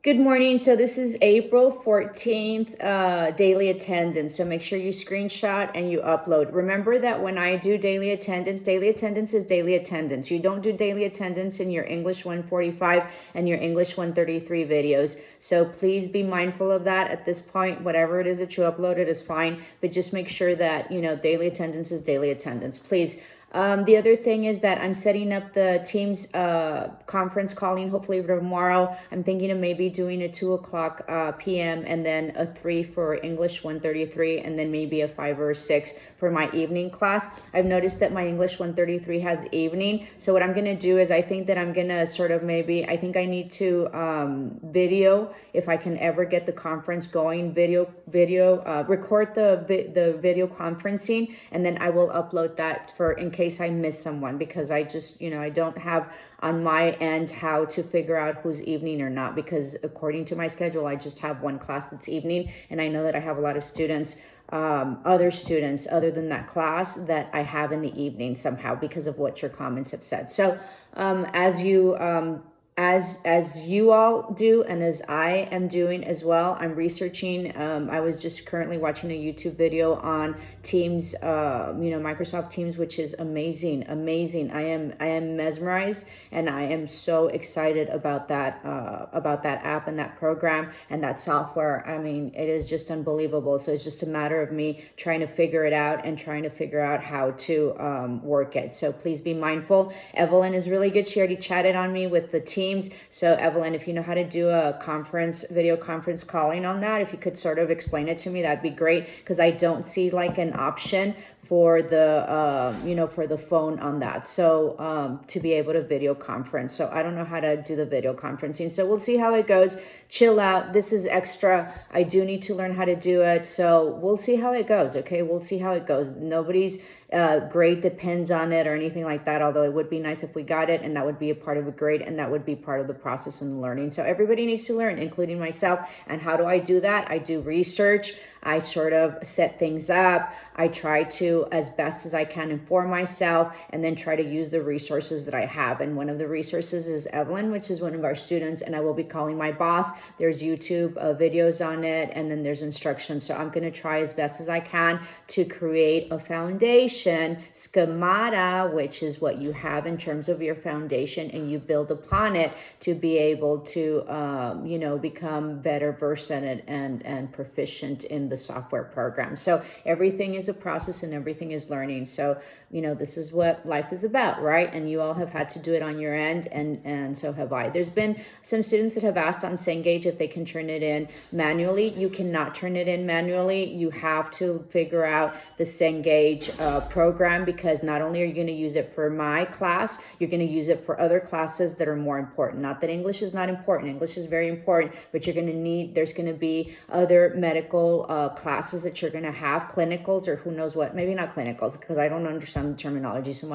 Good morning. So this is April 14th, daily attendance. So make sure you screenshot and you upload. Remember that when I do daily attendance is daily attendance. You don't do daily attendance in your English 145 and your English 133 videos. So please be mindful of that at this point. Whatever it is that you uploaded is fine, but just make sure that, daily attendance is daily attendance. Please. The other thing is that I'm setting up the Teams conference calling hopefully for tomorrow. I'm thinking of maybe doing a 2 o'clock p.m. and then a 3 for English 133 and then maybe a 5 or a 6 for my evening class. I've noticed that my English 133 has evening. So what I'm going to do is I think that I'm going to I think I need to video, if I can ever get the conference going, record the video conferencing, and then I will upload that in case I miss someone, because I just, I don't have on my end how to figure out who's evening or not, because according to my schedule, I just have one class that's evening. And I know that I have a lot of students, other students other than that class that I have in the evening somehow because of what your comments have said. So as you all do, and as I am doing as well, I'm researching. I was just currently watching a YouTube video on Teams, Microsoft Teams, which is amazing. I am mesmerized, and I am so excited about that app and that program and that software. I mean, it is just unbelievable. So it's just a matter of me trying to figure it out and trying to figure out how to work it. So please be mindful. Evelyn is really good. She already chatted on me with the Teams. So Evelyn, if you know how to do a video conference calling on that, if you could sort of explain it to me, that'd be great, because I don't see like an option for the phone on that. So to be able to video conference. So I don't know how to do the video conferencing. So we'll see how it goes. Chill out. This is extra. I do need to learn how to do it. So we'll see how it goes. Okay. We'll see how it goes. Nobody's grade depends on it or anything like that. Although it would be nice if we got it, and that would be a part of a grade, and that would be part of the process and the learning. So everybody needs to learn, including myself. And how do I do that? I do research. I sort of set things up. I try to, as best as I can, inform myself, and then try to use the resources that I have. And one of the resources is Evelyn, which is one of our students, and I will be calling my boss. There's YouTube videos on it, and then there's instructions. So I'm going to try as best as I can to create a foundation schemata, which is what you have in terms of your foundation, and you build upon it to be able to, become better versed in it and proficient in the software program. So everything is a process and everything is learning. So, this is what life is about, right? And you all have had to do it on your end, and so have I. There's been some students that have asked on Cengage if they can turn it in manually. You cannot turn it in manually. You have to figure out the Cengage program, because not only are you going to use it for my class, you're going to use it for other classes that are more important. Not that English is not important. English is very important, but there's going to be other medical classes that you're going to have, clinicals, or who knows what. Maybe not clinicals, because I don't understand the terminology. So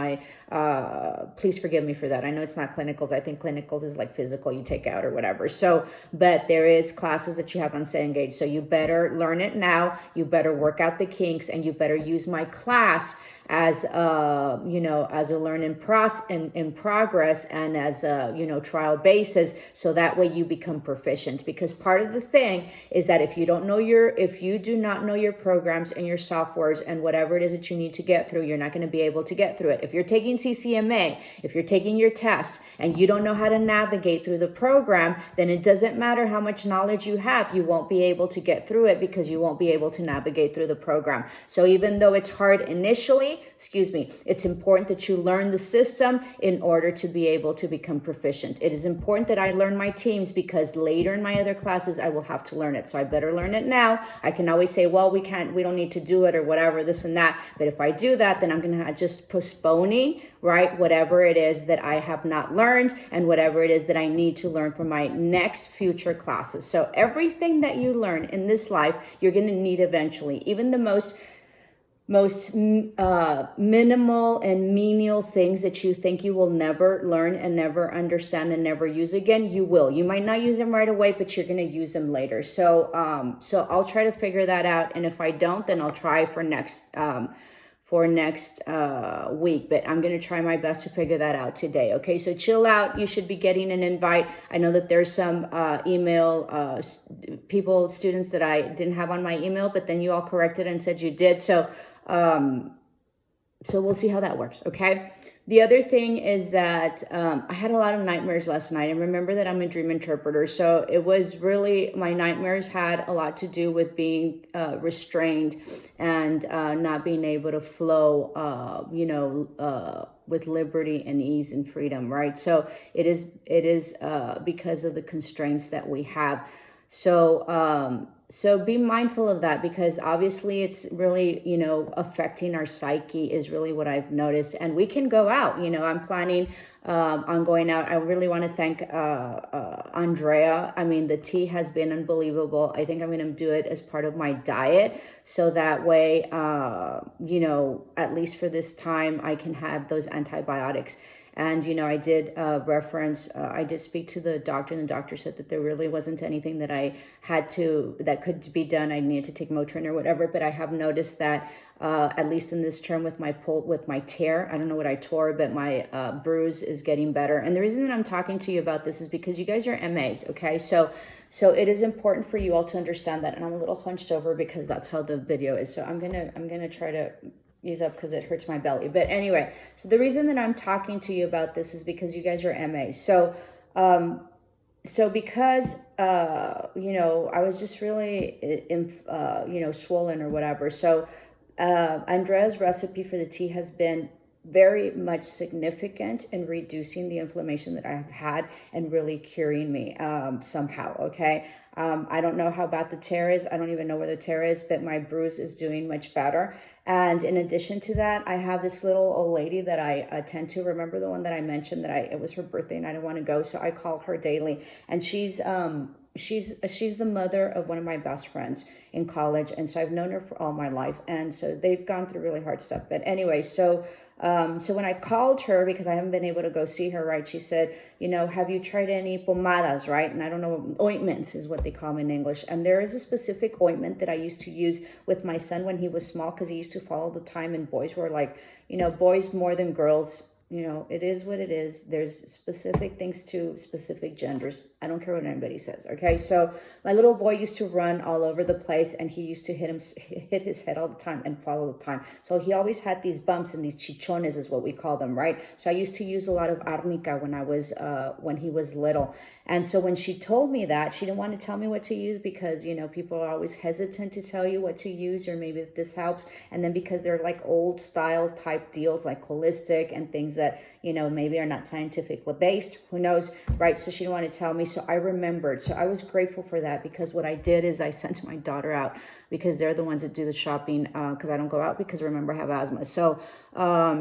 please forgive me for that. I know it's not clinicals. I think clinicals is like physical you take out or whatever. So, but there is classes that you have on Cengage. So you better learn it now. You better work out the kinks, and you better use my class as as a learn in progress, and as a trial basis, so that way you become proficient. Because part of the thing is that if you do not know your programs and your softwares and whatever it is that you need to get through, you're not going to be able to get through it. If you're taking CCMA, if you're taking your test and you don't know how to navigate through the program, then it doesn't matter how much knowledge you have, you won't be able to get through it, because you won't be able to navigate through the program. So even though it's hard initially, it's important that you learn the system in order to be able to become proficient. It is important that I learn my Teams, because later in my other classes, I will have to learn it. So I better learn it now. I can always say, well, we don't need to do it or whatever, this and that. But if I do that, then I'm going to just postponing, right? Whatever it is that I have not learned, and whatever it is that I need to learn for my next future classes. So everything that you learn in this life, you're going to need eventually. Even the most minimal and menial things that you think you will never learn and never understand and never use again, you will. You might not use them right away, but you're going to use them later. So I'll try to figure that out. And if I don't, then I'll try for for next week, but I'm going to try my best to figure that out today. Okay, so chill out. You should be getting an invite. I know that there's some email students that I didn't have on my email, but then you all corrected and said you did. So we'll see how that works, okay? The other thing is that I had a lot of nightmares last night. And remember that I'm a dream interpreter. So it was really, my nightmares had a lot to do with being restrained and not being able to flow, with liberty and ease and freedom, right? So it is because of the constraints that we have. So be mindful of that, because obviously it's really, affecting our psyche is really what I've noticed. And we can go out, I'm planning on going out. I really want to thank Andrea. I mean, the tea has been unbelievable. I think I'm going to do it as part of my diet. So that way, at least for this time, I can have those antibiotics. And, I did I did speak to the doctor, and the doctor said that there really wasn't anything that that could be done. I needed to take Motrin or whatever, but I have noticed that, at least in this term with my tear, I don't know what I tore, but my bruise is getting better. And the reason that I'm talking to you about this is because you guys are MAs, okay? So it is important for you all to understand that. And I'm a little hunched over because that's how the video is. So I'm gonna try to ease up because it hurts my belly. But anyway, so the reason that I'm talking to you about this is because you guys are MAs. So because I was just really swollen or whatever. So Andrea's recipe for the tea has been very much significant in reducing the inflammation that I have had and really curing me somehow, okay? I don't know how bad the tear is. I don't even know where the tear is, but my bruise is doing much better. And in addition to that, I have this little old lady that I attend to. Remember the one that I mentioned that it was her birthday and I didn't want to go, so I call her daily. And she's the mother of one of my best friends in college, and so I've known her for all my life, and so they've gone through really hard stuff. But anyway, so when I called her, because I haven't been able to go see her, right, she said, have you tried any pomadas, right? And I don't know, ointments is what they call them in English. And there is a specific ointment that I used to use with my son when he was small, because he used to fall all the time, and boys were like, boys more than girls. It is what it is. There's specific things to specific genders. I don't care what anybody says, okay? So my little boy used to run all over the place, and he used to hit his head all the time and fall all the time. So he always had these bumps, and these chichones is what we call them, right? So I used to use a lot of arnica when he was little. And so when she told me that, she didn't want to tell me what to use because, people are always hesitant to tell you what to use, or maybe this helps. And then because they're like old style type deals like holistic and things that, maybe are not scientifically based, who knows, right? So she didn't want to tell me. So I remembered. So I was grateful for that, because what I did is I sent my daughter out, because they're the ones that do the shopping, because I don't go out, because remember I have asthma. So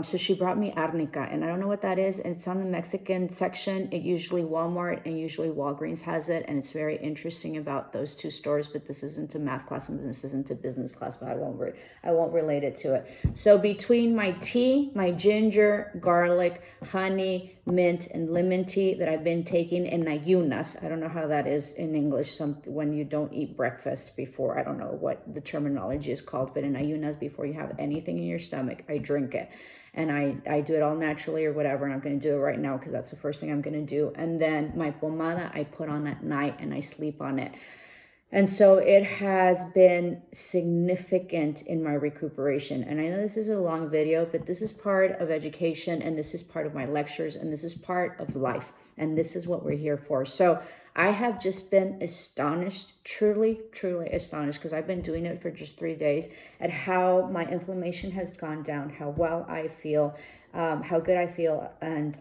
she brought me arnica, and I don't know what that is. And it's on the Mexican section. It usually Walmart and usually Walgreens has it. And it's very interesting about those two stores, but this isn't a math class and this isn't a business class, but I won't relate it to it. So between my tea, my ginger, garlic, honey, mint, and lemon tea that I've been taking in ayunas. I don't know how that is in English. When you don't eat breakfast before, I don't know what the terminology is called, but in ayunas, before you have anything in your stomach, I drink it. And I do it all naturally or whatever, and I'm going to do it right now because that's the first thing I'm going to do. And then my pomada I put on at night, and I sleep on it. And so it has been significant in my recuperation. And I know this is a long video, but this is part of education, and this is part of my lectures, and this is part of life. And this is what we're here for. So I have just been astonished, truly, truly astonished, because I've been doing it for just 3 days, at how my inflammation has gone down, how well I feel, how good I feel, and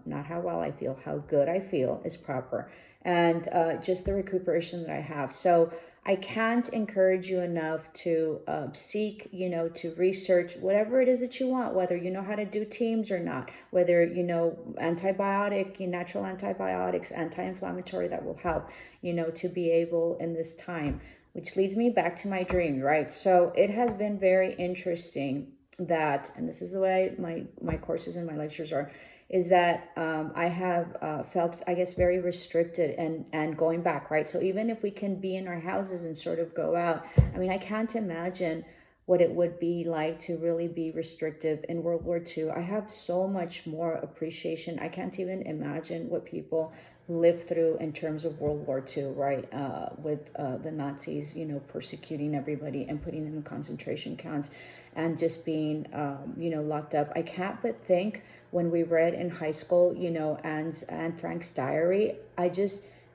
not how well I feel, how good I feel is proper. And just the recuperation that I have. So I can't encourage you enough to seek, to research whatever it is that you want, whether you know how to do teams or not, whether, natural antibiotics, anti-inflammatory that will help, to be able in this time, which leads me back to my dream, right? So it has been very interesting that, and this is the way my courses and my lectures are, is that I have felt, I guess, very restricted and going back, right? So even if we can be in our houses and sort of go out, I mean, I can't imagine what it would be like to really be restrictive in World War II. I have so much more appreciation. I can't even imagine what people lived through in terms of World War II, right? With the Nazis, persecuting everybody and putting them in concentration camps and just being, locked up. I can't but think when we read in high school, Anne Frank's diary,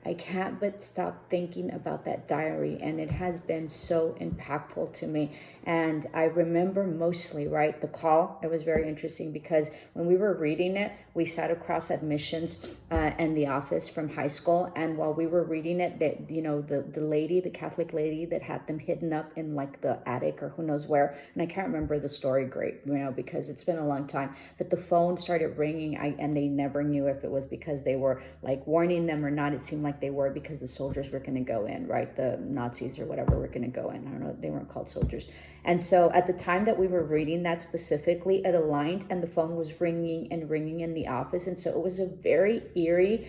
I can't but stop thinking about that diary, and it has been so impactful to me. And I remember mostly, right, the call. It was very interesting because when we were reading it, we sat across admissions and the office from high school. And while we were reading it, that the lady, the Catholic lady that had them hidden up in like the attic or who knows where, and I can't remember the story great, because it's been a long time. But the phone started ringing, and they never knew if it was because they were like warning them or not. It seemed like they were, because the soldiers were going to go in, right? The Nazis or whatever were going to go in. I don't know. They weren't called soldiers. And so at the time that we were reading that specifically, it aligned, and the phone was ringing and ringing in the office. And so it was a very eerie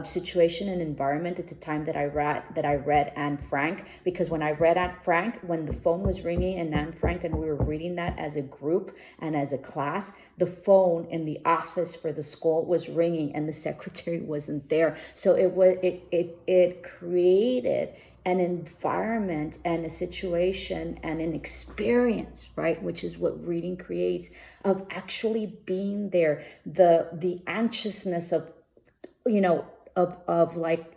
situation and environment at the time that I read Anne Frank, because when I read Anne Frank, when the phone was ringing in Anne Frank and we were reading that as a group and as a class, the phone in the office for the school was ringing and the secretary wasn't there. So it created an environment and a situation and an experience, right, which is what reading creates, of actually being there, the anxiousness of like,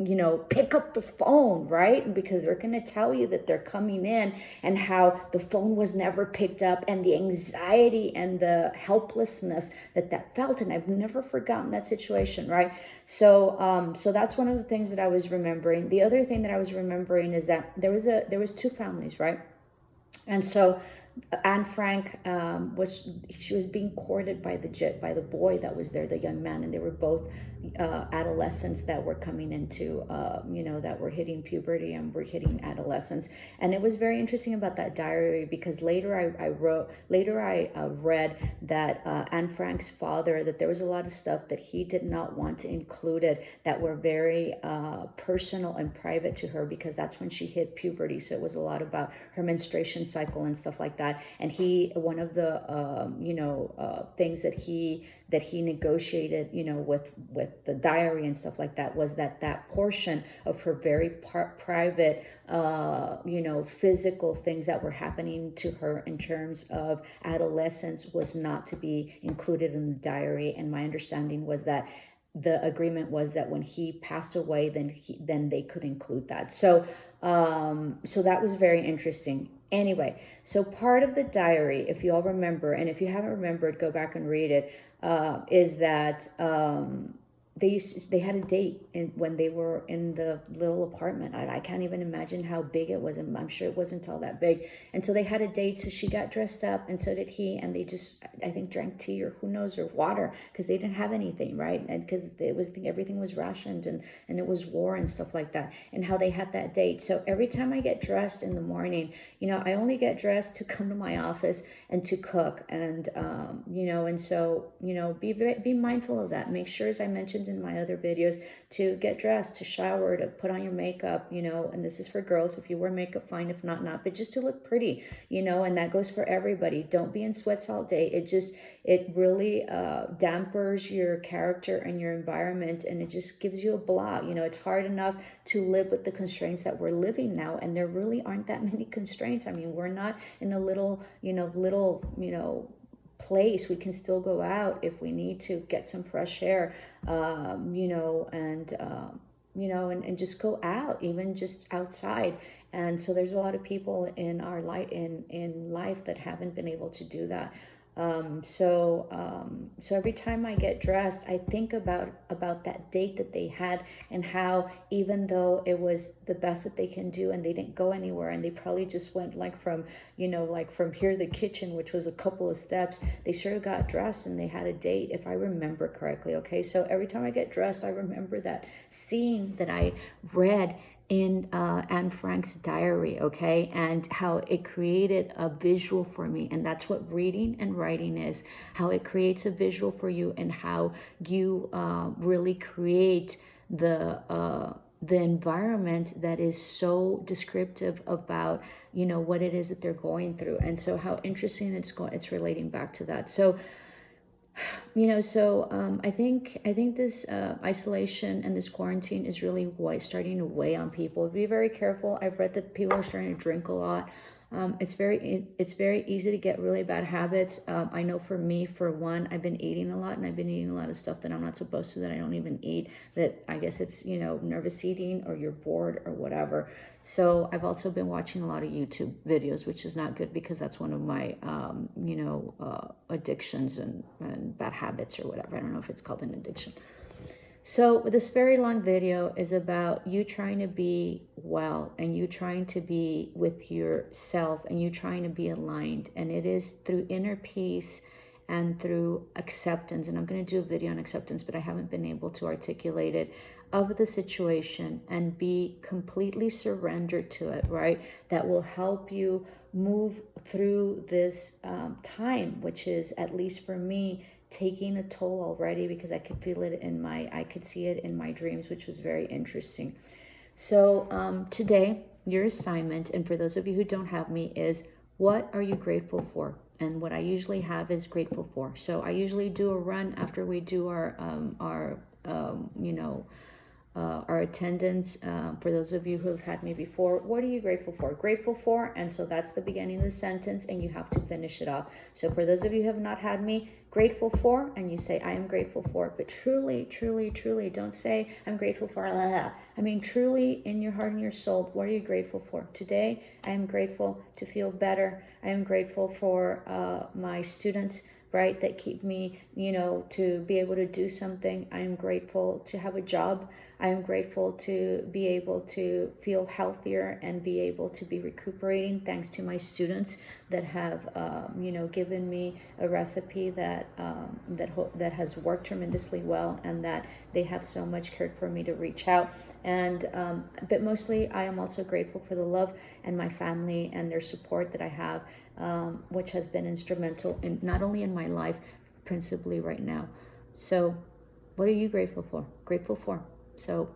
pick up the phone, right? Because they're going to tell you that they're coming in, and how the phone was never picked up, and the anxiety and the helplessness that felt. And I've never forgotten that situation, right? So so that's one of the things that I was remembering. The other thing that I was remembering is that there was two families, right? And so Anne Frank she was being courted by the boy that was there, the young man, and they were both adolescents that were coming into that were hitting puberty and were hitting adolescence. And it was very interesting about that diary, because later I read that Anne Frank's father, that there was a lot of stuff that he did not want to include it, that were very personal and private to her, because that's when she hit puberty. So it was a lot about her menstruation cycle and stuff like that. And one of the things that he negotiated, with the diary and stuff like that, was that portion of her very private, physical things that were happening to her in terms of adolescence was not to be included in the diary. And my understanding was that the agreement was that when he passed away, then they could include that. So that was very interesting. Anyway, so part of the diary, if you all remember, and if you haven't remembered, go back and read it, is that they had a date when they were in the little apartment. I can't even imagine how big it was, and I'm sure it wasn't all that big. And so they had a date, so she got dressed up, and so did he, and they just, I think, drank tea or who knows, or water, because they didn't have anything, right? And because everything was rationed, and it was war and stuff like that, and how they had that date. So every time I get dressed in the morning, I only get dressed to come to my office and to cook, and and so be mindful of that. Make sure, as I mentioned in my other videos, to get dressed, to shower, to put on your makeup, and this is for girls. If you wear makeup, fine. If not, but just to look pretty, and that goes for everybody. Don't be in sweats all day. It really dampers your character and your environment, and it just gives you a blah. It's hard enough to live with the constraints that we're living now, and there really aren't that many constraints. I mean, we're not in a little place. We can still go out if we need to get some fresh air, and just go out, even just outside. And so there's a lot of people in our life in life that haven't been able to do that. So every time I get dressed, I think about that date that they had, and how, even though it was the best that they can do, and they didn't go anywhere, and they probably just went from here to the kitchen, which was a couple of steps, they sort of got dressed and they had a date, if I remember correctly. Okay. So every time I get dressed, I remember that scene that I read in Anne Frank's diary, okay, and how it created a visual for me. And that's what reading and writing is, how it creates a visual for you, and how you really create the the environment that is so descriptive about, you know, what it is that they're going through. And so how interesting it's relating back to that. So, you know, so I think this isolation and this quarantine is really starting to weigh on people. Be very careful. I've read that people are starting to drink a lot. It's very easy to get really bad habits. I know for me, for one, I've been eating a lot, and I've been eating a lot of stuff that I'm not supposed to, that I don't even eat. That I guess it's, you know, nervous eating, or you're bored or whatever. So I've also been watching a lot of YouTube videos, which is not good, because that's one of my addictions and bad habits or whatever. I don't know if it's called an addiction. So this very long video is about you trying to be well, and you trying to be with yourself, and you trying to be aligned. And it is through inner peace and through acceptance. And I'm going to do a video on acceptance, but I haven't been able to articulate it, of the situation, and be completely surrendered to it, right? That will help you move through this time, which is, at least for me, taking a toll already, because I could feel it I could see it in my dreams, which was very interesting. So today, your assignment, and for those of you who don't have me, is, what are you grateful for? And what I usually have is grateful for. So I usually do a run after we do our attendance. For those of you who have had me before, what are you grateful for? Grateful for, and so that's the beginning of the sentence, and you have to finish it off. So for those of you who have not had me, grateful for, and you say, I am grateful for, but truly, truly, truly, don't say, I'm grateful for, I mean, truly, in your heart and your soul, what are you grateful for? Today, I am grateful to feel better. I am grateful for my students, right, that keep me, you know, to be able to do something. I am grateful to have a job. I am grateful to be able to feel healthier and be able to be recuperating, thanks to my students that have, given me a recipe that has worked tremendously well, and that they have so much cared for me to reach out. And but mostly, I am also grateful for the love and my family and their support that I have, which has been instrumental in not only in my life, principally right now. So what are you grateful for? Grateful for. So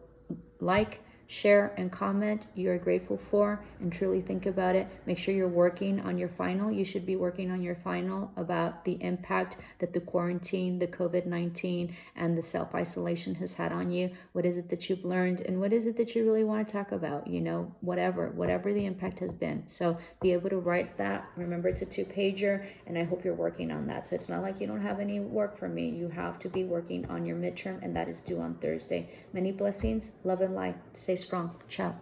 like, share, and comment you're grateful for, and truly think about it. Make sure you're working on your final. You should be working on your final about the impact that the quarantine, the COVID-19, and the self-isolation has had on you. What is it that you've learned, and what is it that you really want to talk about? You know, whatever the impact has been. So be able to write that. Remember, it's a 2-pager, and I hope you're working on that. So it's not like you don't have any work for me. You have to be working on your midterm, and that is due on Thursday. Many blessings, love and light. Stay strong. Ciao.